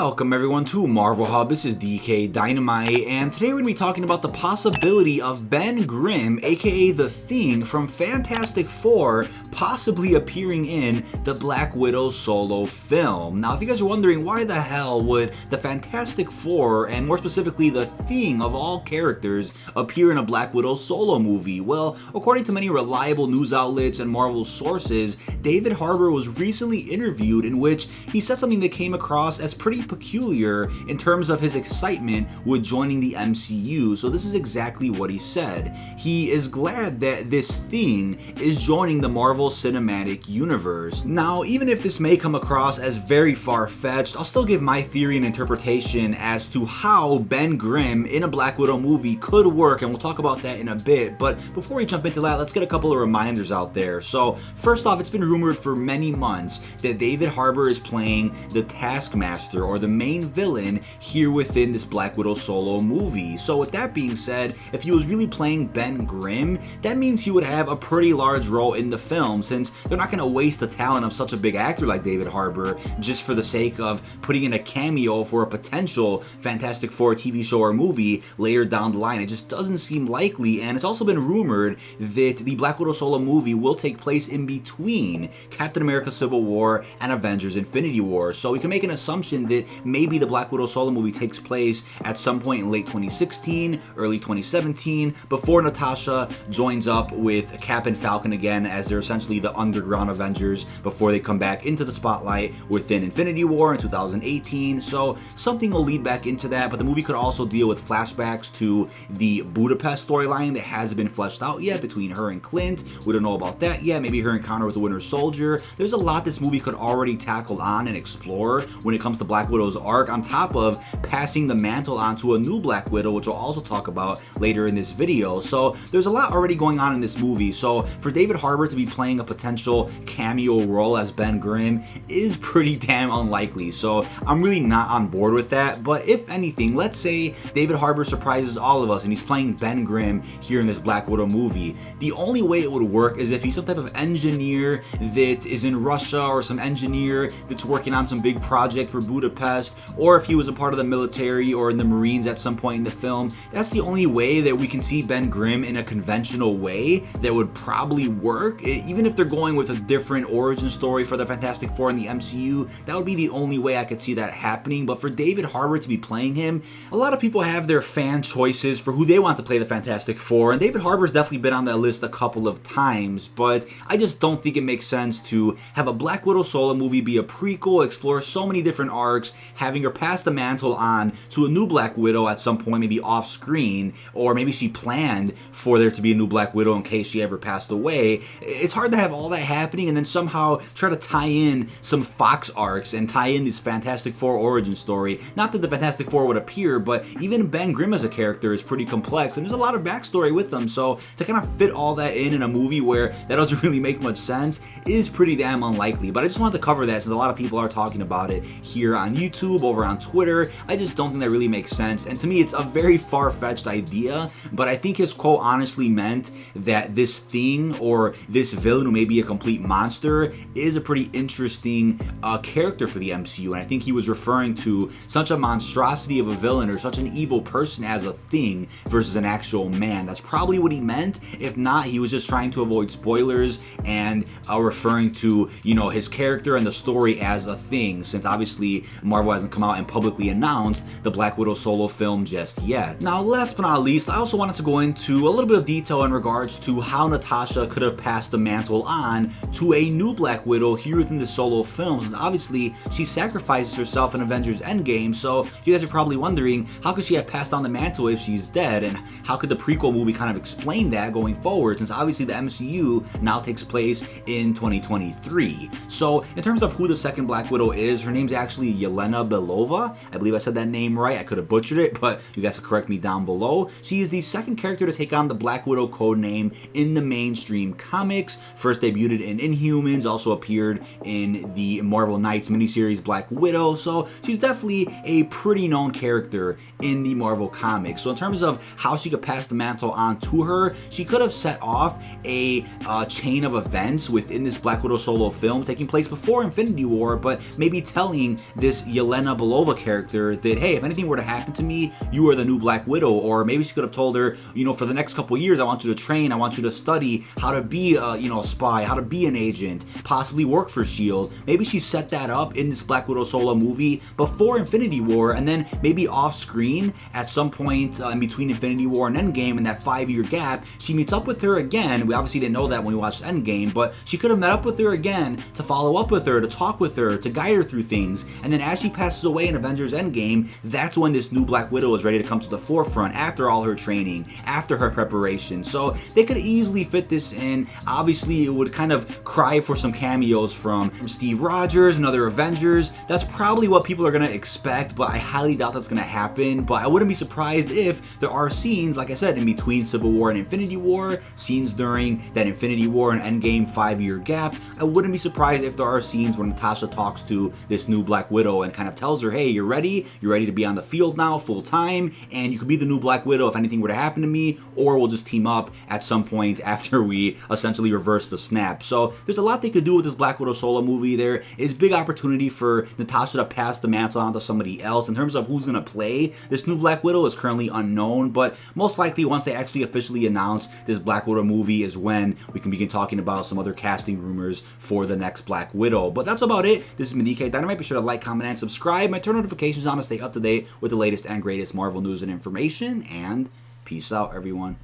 Welcome everyone to Marvel Hub. This is DK Dynamite, and today we're going to be talking about the possibility of Ben Grimm, aka The Thing from Fantastic Four, possibly appearing in the Black Widow solo film. Now, if you guys are wondering why the hell would the Fantastic Four, and more specifically The Thing of all characters, appear in a Black Widow solo movie? Well, according to many reliable news outlets and Marvel sources, David Harbour was recently interviewed in which he said something that came across as pretty peculiar in terms of his excitement with joining the MCU. So this is exactly what he said. He is glad that this Thing is joining the Marvel Cinematic Universe. Now, even if this may come across as very far-fetched, I'll still give my theory and interpretation as to how Ben Grimm in a Black Widow movie could work, and we'll talk about that in a bit. But before we jump into that, let's get a couple of reminders out there. So first off, it's been rumored for many months that David Harbour is playing the Taskmaster, or the main villain, here within this Black Widow solo movie. So with that being said, if he was really playing Ben Grimm, that means he would have a pretty large role in the film, since they're not going to waste the talent of such a big actor like David Harbour just for the sake of putting in a cameo for a potential Fantastic Four TV show or movie later down the line. It just doesn't seem likely, and it's also been rumored that the Black Widow solo movie will take place in between Captain America Civil War and Avengers Infinity War. So we can make an assumption that maybe the Black Widow solo movie takes place at some point in late 2016, early 2017, before Natasha joins up with Cap and Falcon again, as they're essentially the underground Avengers before they come back into the spotlight within Infinity War in 2018. So something will lead back into that, but the movie could also deal with flashbacks to the Budapest storyline that hasn't been fleshed out yet between her and Clint. We don't know about that yet. Maybe her encounter with the Winter Soldier. There's a lot this movie could already tackle on and explore when it comes to Black Widow's arc, on top of passing the mantle on to a new Black Widow, which we'll also talk about later in this video. So there's a lot already going on in this movie. So for David Harbour to be playing a potential cameo role as Ben Grimm is pretty damn unlikely. So I'm really not on board with that. But if anything, let's say David Harbour surprises all of us and he's playing Ben Grimm here in this Black Widow movie. The only way it would work is if he's some type of engineer that is in Russia, or some engineer that's working on some big project for Budapest, or if he was a part of the military or in the Marines at some point in the film. That's the only way that we can see Ben Grimm in a conventional way that would probably work. Even if they're going with a different origin story for the Fantastic Four in the MCU, that would be the only way I could see that happening. But for David Harbour to be playing him, a lot of people have their fan choices for who they want to play the Fantastic Four, and David Harbour's definitely been on that list a couple of times, but I just don't think it makes sense to have a Black Widow solo movie be a prequel, explore so many different arcs, having her pass the mantle on to a new Black Widow at some point, maybe off screen, or maybe she planned for there to be a new Black Widow in case she ever passed away. It's hard to have all that happening and then somehow try to tie in some Fox arcs and tie in this Fantastic Four origin story. Not that the Fantastic Four would appear, but even Ben Grimm as a character is pretty complex, and there's a lot of backstory with them, so to kind of fit all that in a movie where that doesn't really make much sense is pretty damn unlikely. But I just wanted to cover that since a lot of people are talking about it here on YouTube, over on Twitter. I just don't think that really makes sense, and to me it's a very far-fetched idea, but I think his quote honestly meant that this Thing, or this villain who may be a complete monster, is a pretty interesting character for the MCU, and I think he was referring to such a monstrosity of a villain or such an evil person as a Thing versus an actual man. That's probably what he meant. If not, he was just trying to avoid spoilers and referring to, you know, his character and the story as a Thing, since obviously Marvel hasn't come out and publicly announced the Black Widow solo film just yet. Now, last but not least, I also wanted to go into a little bit of detail in regards to how Natasha could have passed the mantle on to a new Black Widow here within the solo film, since obviously she sacrifices herself in Avengers Endgame. So you guys are probably wondering, how could she have passed on the mantle if she's dead, and how could the prequel movie kind of explain that going forward, since obviously the MCU now takes place in 2023. So in terms of who the second Black Widow is, her name's actually Yelena Belova. I believe I said that name right. I could have butchered it, but you guys can correct me down below. She is the second character to take on the Black Widow codename in the mainstream comics. First debuted in Inhumans, also appeared in the Marvel Knights miniseries Black Widow, so she's definitely a pretty known character in the Marvel comics. So in terms of how she could pass the mantle on to her, she could have set off a chain of events within this Black Widow solo film taking place before Infinity War, but maybe telling this Yelena Belova character that, hey, if anything were to happen to me, you are the new Black Widow. Or maybe she could have told her, you know, for the next couple years, I want you to train, I want you to study how to be a spy, how to be an agent, possibly work for S.H.I.E.L.D. Maybe she set that up in this Black Widow solo movie before Infinity War, and then maybe off screen at some point in between Infinity War and Endgame, in that 5-year gap, she meets up with her again. We obviously didn't know that when we watched Endgame, but she could have met up with her again to follow up with her, to talk with her, to guide her through things. And then as she passes away in Avengers Endgame, that's when this new Black Widow is ready to come to the forefront after all her training, after her preparation. So they could easily fit this in. Obviously, it would kind of cry for some cameos from Steve Rogers and other Avengers. That's probably what people are going to expect, but I highly doubt that's going to happen. But I wouldn't be surprised if there are scenes, like I said, in between Civil War and Infinity War, scenes during that Infinity War and Endgame 5-year gap. I wouldn't be surprised if there are scenes where Natasha talks to this new Black Widow and kind of tells her, hey, you're ready to be on the field now full time, and you could be the new Black Widow if anything were to happen to me, or we'll just team up at some point after we essentially reverse the snap. So there's a lot they could do with this Black Widow solo movie. There is big opportunity for Natasha to pass the mantle on to somebody else. In terms of who's going to play this new Black Widow is currently unknown, but most likely once they actually officially announce this Black Widow movie is when we can begin talking about some other casting rumors for the next Black Widow. But that's about it. This is DK Dynamite. Be sure to like, comment, and subscribe. My turn notifications on to stay up to date with the latest and greatest Marvel news and information, and peace out, everyone.